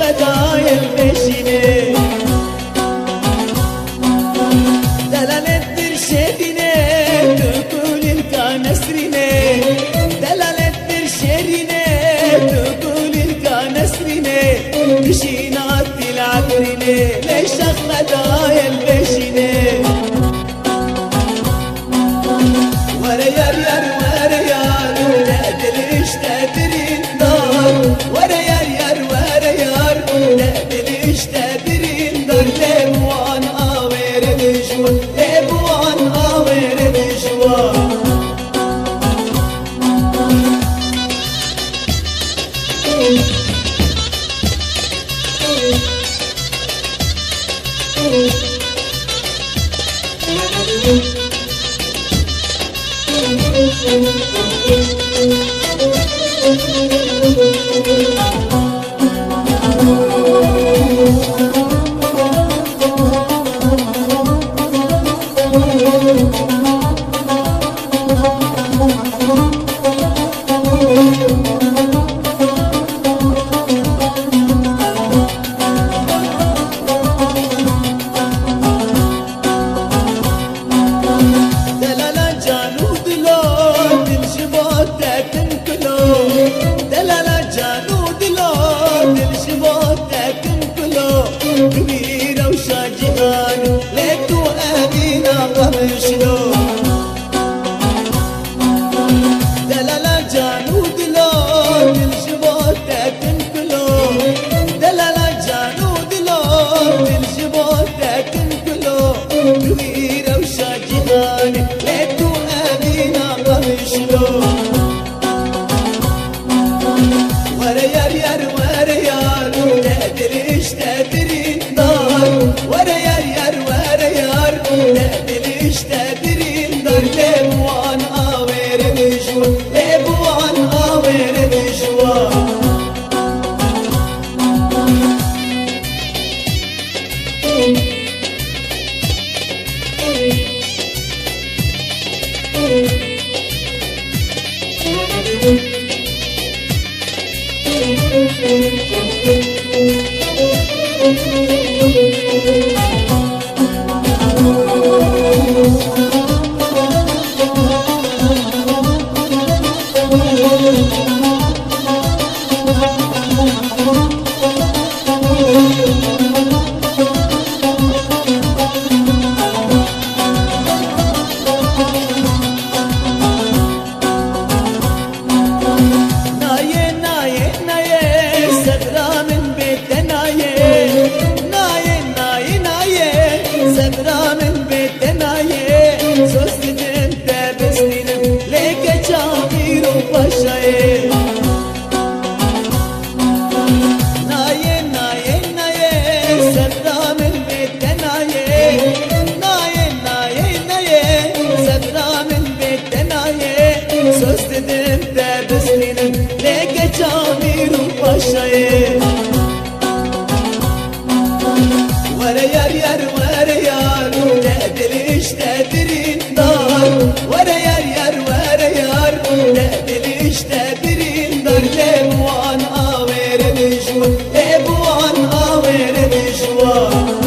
fedayel peşine, delalettir şerine, tükulil kanesrine, delalettir şerine, tükulil kanesrine, kişinat dil akrine, leşak fedayel peşine. Vere yar yar vere yar, nedir işte dirindar. Vere yar yar vere yar, nedir işte dirindar. Lebuan avere düşman, lebuan avere düşman. كبيرة وشاجعان ليتو أهدينا قمشلو دلالا جانود لو بالجبوت تنكلو دلالا جانود لو بالجبوت تنكلو كبيرة وشاجعان ليتو أهدينا قمشلو وريار يار وريار تدريش تدري دار وريار يار وريار تدريش تدري دار لبوان آوير بجوا لبوان آوير بجوا وريار يار وريار تدريش تدري دار وريار يار وريار تدريش تدري دار لبوان آوير بجوا لبوان آوير بجوا